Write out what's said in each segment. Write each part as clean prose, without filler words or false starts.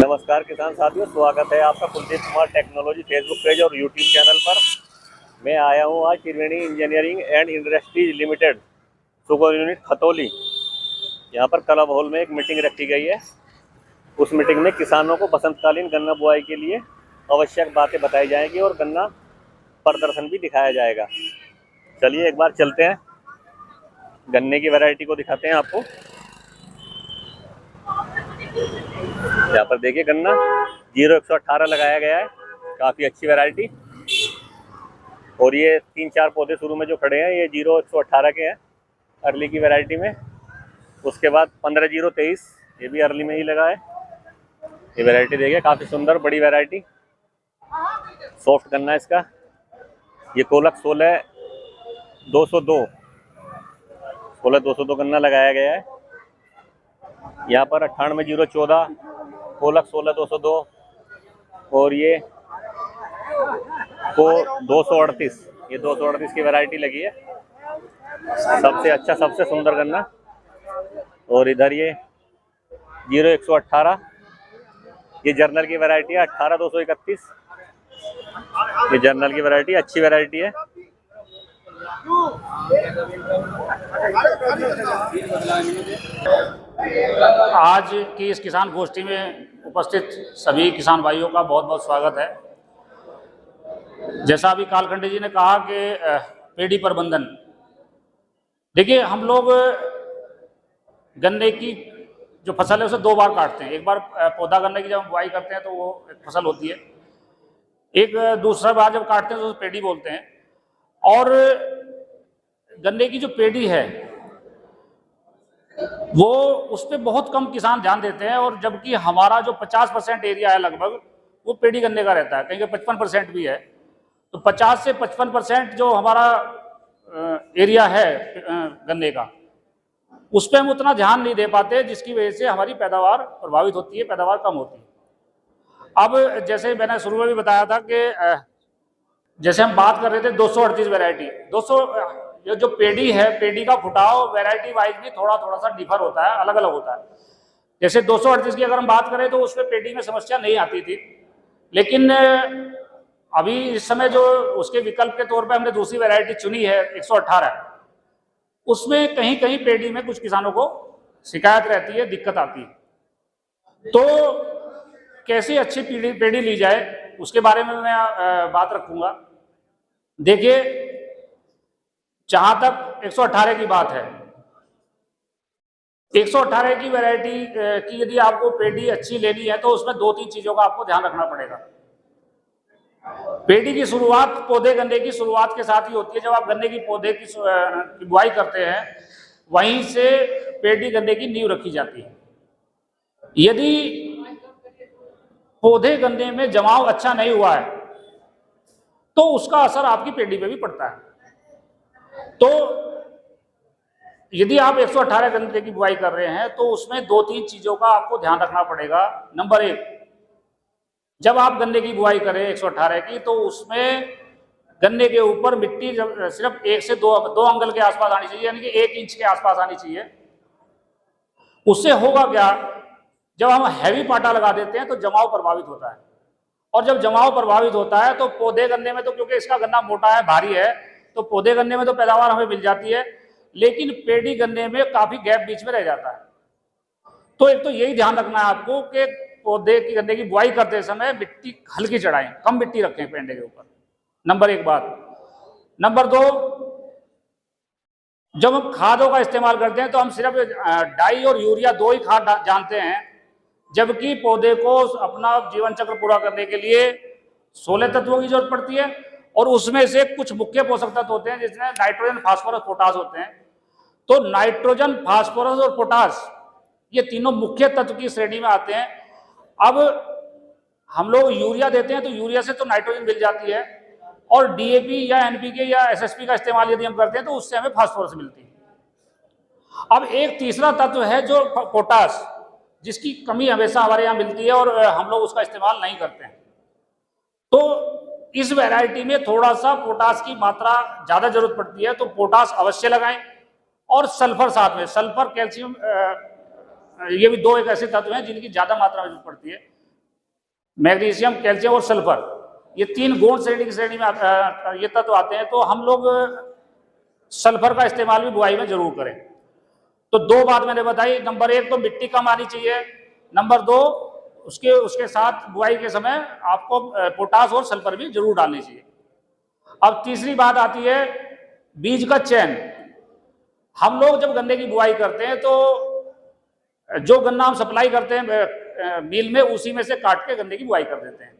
नमस्कार किसान साथियों, स्वागत है आपका Kuldeep Kumar technology Facebook page और यूट्यूब चैनल पर। मैं आया हूँ आज Triveni engineering and industries limited sugar unit Khatauli. यहाँ पर क्लब हॉल में एक मीटिंग रखी गई है। उस मीटिंग में किसानों को बसंतकालीन गन्ना बुआई के लिए आवश्यक बातें बताई जाएंगी और गन्ना प्रदर्शन भी दिखाया जाएगा। चलिए एक बार चलते हैं, गन्ने की वैरायटी को दिखाते हैं आपको। यहाँ पर देखिए गन्ना 0118 लगाया गया है, काफ़ी अच्छी वैरायटी। और ये 3-4 पौधे शुरू में जो खड़े हैं ये 0118 के हैं, अर्ली की वैरायटी में। उसके बाद 15-023 ये भी अर्ली में ही लगा है। ये वैरायटी देखिए काफ़ी सुंदर बड़ी वैरायटी, सॉफ्ट गन्ना इसका। ये कोलक 16202 गन्ना लगाया गया है। यहाँ पर 98-014 कोलक 16202 और ये को 238, ये 238 की वैरायटी लगी है। सबसे अच्छा सबसे सुंदर गन्ना। और इधर ये 0118 ये जर्नल की वैरायटी है, 18231 ये जर्नल की वैरायटी, अच्छी वैरायटी है। आज की इस किसान गोष्ठी में उपस्थित सभी किसान भाइयों का बहुत बहुत स्वागत है। जैसा अभी कालखंडे जी ने कहा कि पेड़ी प्रबंधन, देखिए हम लोग गन्ने की जो फसल है उसे 2 बार काटते हैं। एक बार पौधा गन्ने की जब हम बुआई करते हैं तो वो एक फसल होती है, एक दूसरा बार जब काटते हैं तो उसे पेड़ी बोलते हैं। और गन्ने की जो पेड़ी है वो उस पर बहुत कम किसान ध्यान देते हैं, और जबकि हमारा जो 50% एरिया है लगभग वो पेड़ी गन्ने का रहता है, कहीं 55% भी है। तो 50 से 55% जो हमारा एरिया है गन्ने का, उस पर हम उतना ध्यान नहीं दे पाते, जिसकी वजह से हमारी पैदावार प्रभावित होती है, पैदावार कम होती है। अब जैसे मैंने शुरू में भी बताया था कि जैसे हम बात कर रहे थे 238 वैरायटी, 200 ये जो पेड़ी है, पेड़ी का फुटाव वैरायटी वाइज भी थोड़ा सा डिफर होता है, अलग अलग होता है। जैसे 238 की अगर हम बात करें तो उसमें पेड़ी में समस्या नहीं आती थी, लेकिन अभी इस समय जो उसके विकल्प के तौर पे हमने दूसरी वैरायटी चुनी है 118, उसमें कहीं कहीं पेड़ी में कुछ किसानों को शिकायत रहती है, दिक्कत आती है। तो कैसी अच्छी पेड़ी ली जाए उसके बारे में मैं बात रखूंगा। देखिए, जहां तक 118 की बात है, 118 की वैरायटी की यदि आपको पेड़ी अच्छी लेनी है तो उसमें 2-3 चीजों का आपको ध्यान रखना पड़ेगा। पेड़ी की शुरुआत पौधे गन्ने की शुरुआत के साथ ही होती है। जब आप गन्ने की पौधे की बुआई करते हैं वहीं से पेड़ी गन्ने की नींव रखी जाती है। यदि पौधे गन्ने में जमाव अच्छा नहीं हुआ है तो उसका असर आपकी पेड़ी पे भी पड़ता है। तो यदि आप 118 गन्ने की बुआई कर रहे हैं तो उसमें 2-3 चीजों का आपको ध्यान रखना पड़ेगा। नंबर 1, जब आप गन्ने की बुआई करें 118 की, तो उसमें गन्ने के ऊपर मिट्टी सिर्फ 1 से 2 अंगल के आसपास आनी चाहिए, यानी कि 1 इंच के आसपास आनी चाहिए। उससे होगा क्या, जब हम हैवी पाटा लगा देते हैं तो जमाव प्रभावित होता है, और जब जमाव प्रभावित होता है तो पौधे गन्ने में तो, क्योंकि इसका गन्ना मोटा है, भारी है, तो पौधे गन्ने में तो पैदावार हमें मिल जाती है, लेकिन पेड़ी गन्ने में काफी गैप बीच में रह जाता है। तो एक तो यही ध्यान रखना है आपको कि पौधे की गन्ने की बुआई करते समय मिट्टी हल्की चढ़ाएं, कम मिट्टी रखें पेंडे के ऊपर। नंबर 1 बात। नंबर 2, जब हम खादों का इस्तेमाल करते हैं तो हम सिर्फ डाई और यूरिया 2 ही खाद जानते हैं, जबकि पौधे को अपना जीवन चक्र पूरा करने के लिए 16 तत्वों की जरूरत पड़ती है, और उसमें से कुछ मुख्य पोषक तत्व होते हैं जिसमें नाइट्रोजन, फास्फोरस, पोटास होते हैं। तो नाइट्रोजन, फास्फोरस और पोटास ये तीनों मुख्य तत्व की श्रेणी में आते हैं। अब हम लोग यूरिया देते हैं तो यूरिया से तो नाइट्रोजन मिल जाती है, और डीएपी या एनपीके या एसएसपी का इस्तेमाल यदि हम करते हैं तो उससे हमें फास्फोरस मिलती है। अब एक तीसरा तत्व है जो पोटास, जिसकी कमी हमेशा हमारे यहाँ मिलती है और हम लोग उसका इस्तेमाल नहीं करते हैं। तो इस वैरायटी में थोड़ा सा पोटास की मात्रा ज्यादा जरूरत पड़ती है, तो पोटास अवश्य लगाएं। और सल्फर साथ में, सल्फर, कैल्शियम, ये भी 2 एक ऐसे तत्व हैं जिनकी ज्यादा मात्रा में जरूरत पड़ती है। मैग्नीशियम, कैल्शियम और सल्फर, ये 3 गौण श्रेणी की श्रेणी में ये तत्व आते हैं। तो हम लोग सल्फर का इस्तेमाल भी बुआई में जरूर करें। तो 2 बात मैंने बताई, नंबर 1 तो मिट्टी कम आनी चाहिए, नंबर 2 उसके साथ बुआई के समय आपको पोटास और सल्फर भी जरूर डालनी चाहिए। अब तीसरी बात आती है बीज का चयन। हम लोग जब गन्ने की बुआई करते हैं तो जो गन्ना हम सप्लाई करते हैं मिल में, उसी में से काट के गन्ने की बुआई कर देते हैं।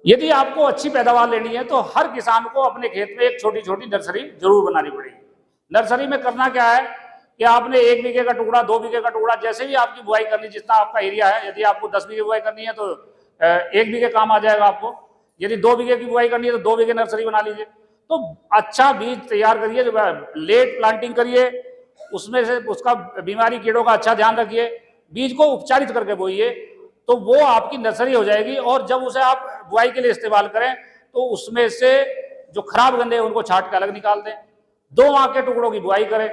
यदि आपको अच्छी पैदावार लेनी है तो हर किसान को अपने खेत में एक छोटी छोटी नर्सरी जरूर बनानी पड़ेगी। नर्सरी में करना क्या है कि आपने 1 बीघे का टुकड़ा, 2 बीघे का टुकड़ा, जैसे भी आपकी बुआई करनी, जितना आपका एरिया है, यदि आपको 10 बीघे बुआई करनी है तो 1 बीघे काम आ जाएगा आपको। यदि 2 बीघे की बुआई करनी है तो 2 बीघे नर्सरी बना लीजिए। तो अच्छा बीज तैयार करिए, लेट प्लांटिंग करिए, उसमें से उसका बीमारी कीड़ों का अच्छा ध्यान रखिए, बीज को उपचारित करके बोइए, तो वो आपकी नर्सरी हो जाएगी। और जब उसे आप बुआई के लिए इस्तेमाल करें तो उसमें से जो खराब गन्ने हैं उनको छांट के अलग निकाल दें। 2 आंख के टुकड़ों की बुआई करें।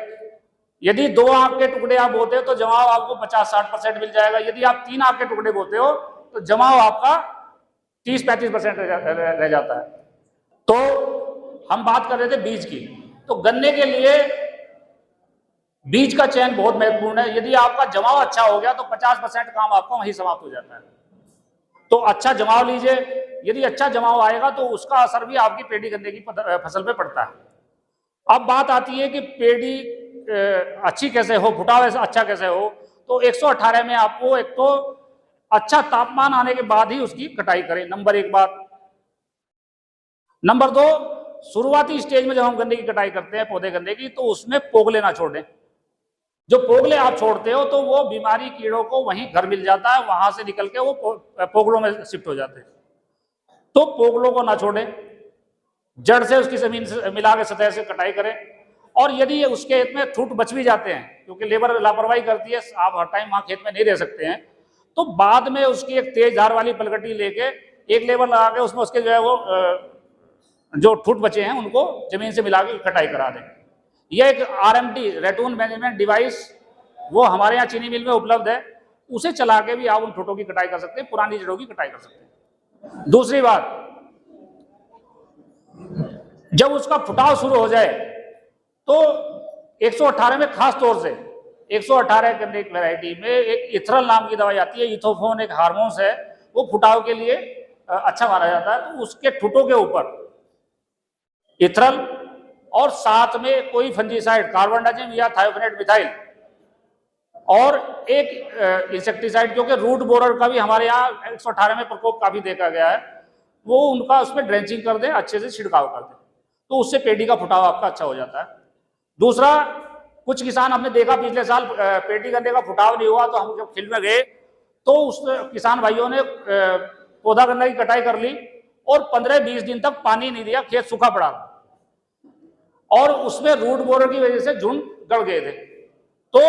यदि 2 आंख के टुकड़े आप बोते हो तो जमाव आपको 50-60% मिल जाएगा। यदि आप 3 आंख के टुकड़े बोते हो तो जमाव आपका 30-35% रह जाता है। तो हम बात कर रहे थे बीज की। तो गन्ने के लिए बीज का चयन बहुत महत्वपूर्ण है। यदि आपका जमाव अच्छा हो गया तो 50% काम आपका वहीं समाप्त हो जाता है। तो अच्छा जमाव लीजिए। यदि अच्छा जमाव आएगा तो उसका असर भी आपकी पेड़ी गन्ने की फसल पे पड़ता है। अब बात आती है कि पेड़ी अच्छी कैसे हो, फुटाव अच्छा कैसे हो। तो 118 में आपको एक तो अच्छा तापमान आने के बाद ही उसकी कटाई करें, नंबर 1 बात। नंबर 2, शुरुआती स्टेज में जब हम गन्ने की कटाई करते हैं, पौधे गन्ने की, तो उसमें पोगले ना छोड़ें। जो पोगले आप छोड़ते हो तो वो बीमारी कीड़ों को वहीं घर मिल जाता है, वहां से निकल के वो पोगलों में शिफ्ट हो जाते हैं। तो पोगलों को ना छोड़ें, जड़ से उसकी जमीन से मिला के सतह से कटाई करें। और यदि उसके खेत में ठूट बच भी जाते हैं, क्योंकि लेबर लापरवाही करती है, आप हर टाइम वहां खेत में नहीं रह सकते हैं, तो बाद में उसकी एक तेज धार वाली पलकटी लेके एक लेबर लगा के उसमें उसके जो है वो जो ठूट बचे हैं उनको जमीन से मिला के कटाई करा दें। यह एक RMD, रेटून मैनेजमेंट डिवाइस, वो हमारे यहाँ चीनी मिल में उपलब्ध है। उसे चला के भी आप उन ठूटों की कटाई कर सकते हैं, पुरानी जड़ों की कटाई कर सकते हैं। दूसरी बात, जब उसका फुटाव शुरू हो जाए तो 118 में खास तौर से 118 गन्ने एक वैरायटी में एक इथरल नाम की दवाई आती है। इथोफोन एक हार्मोन्स है, वो फुटाव के लिए अच्छा माना जाता है। तो उसके ठुटों के ऊपर इथरल और साथ में कोई फंजीसाइड, कार्बनडाजिम या थायोफेनेट मिथाइल, और एक इंसेक्टिसाइड, क्योंकि रूट बोरर का भी हमारे यहाँ 118 में प्रकोप काफी देखा गया है, वो उनका उसमें ड्रेंचिंग कर दें, अच्छे से छिड़काव कर दें, तो उससे पेड़ी का फुटाव आपका अच्छा हो जाता है। दूसरा, कुछ किसान हमने देखा पिछले साल पेड़ी गन्ने का फुटाव नहीं हुआ, तो हम जब फील्ड में गए तो उस किसान भाइयों ने पौधा गन्ने की कटाई कर ली और 15-20 दिन तक पानी नहीं दिया, खेत सूखा पड़ा और उसमें रूट बोरर की वजह से झुंड गड़ गए थे। तो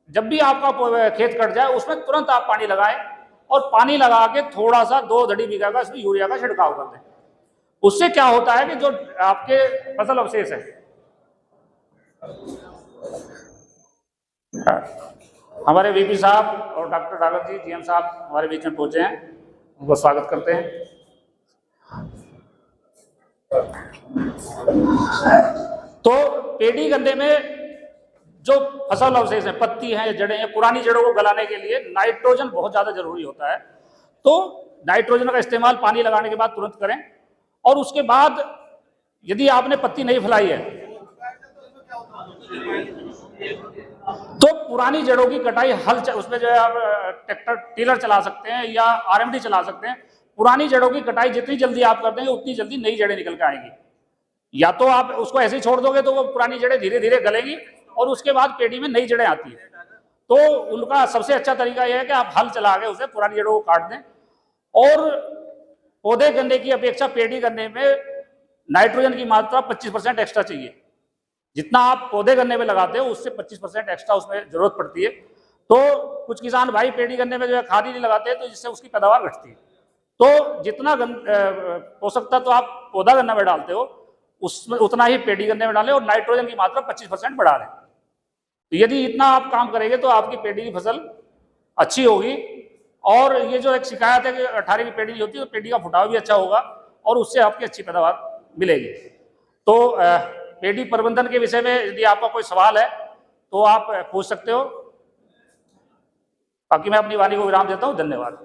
जब भी आपका खेत कट जाए उसमें तुरंत आप पानी लगाएं और पानी लगा के थोड़ा सा 2 धड़ी बीघा का इसमें यूरिया का छिड़काव कर दें। उससे क्या होता है कि जो आपके फसल अवशेष है, हमारे VP साहब और डॉक्टर डागर जी, GM साहब हमारे बीच में पहुंचे हैं, उनको स्वागत करते हैं। तो पेड़ी गन्ने में जो फसल अवशेष है, पत्ती है, जड़ें हैं, पुरानी जड़ों को गलाने के लिए नाइट्रोजन बहुत ज्यादा जरूरी होता है। तो नाइट्रोजन का इस्तेमाल पानी लगाने के बाद तुरंत करें। और उसके बाद यदि आपने पत्ती नहीं फैलाई है तो पुरानी जड़ों की कटाई उसमें जो है आप ट्रैक्टर टीलर चला सकते हैं या RMD चला सकते हैं। पुरानी जड़ों की कटाई जितनी जल्दी आप कर देंगे उतनी जल्दी नई जड़ें निकल के आएंगी। या तो आप उसको ऐसे ही छोड़ दोगे तो वो पुरानी जड़ें धीरे धीरे गलेंगी और उसके बाद पेड़ी में नई जड़ें आती है। तो उनका सबसे अच्छा तरीका यह है कि आप हल चला के उसे पुरानी जड़ों को काट दें। और पौधे गन्ने की अपेक्षा पेड़ी गन्ने में नाइट्रोजन की मात्रा 25% एक्स्ट्रा चाहिए। जितना आप पौधे गन्ने में लगाते हो उससे 25% एक्स्ट्रा उसमें जरूरत पड़ती है। तो कुछ किसान भाई पेड़ी गन्ने में जो है खाद ही नहीं लगाते, तो जिससे उसकी पैदावार घटती है। तो जितना पोषक तत्व तो आप पौधा गन्ना में डालते हो उसमें उतना ही पेड़ी गन्ने में डालें और नाइट्रोजन की मात्रा 25% बढ़ा दें। तो यदि इतना आप काम करेंगे तो आपकी पेड़ी की फसल अच्छी होगी और ये जो एक शिकायत है कि 18 की पेड़ी नहीं होती, तो पेड़ी का फुटाव भी अच्छा होगा और उससे आपकी अच्छी पैदावार मिलेगी। तो पेड़ी प्रबंधन के विषय में यदि आपका कोई सवाल है तो आप पूछ सकते हो। बाकी मैं अपनी वाणी को विराम देता हूँ। धन्यवाद।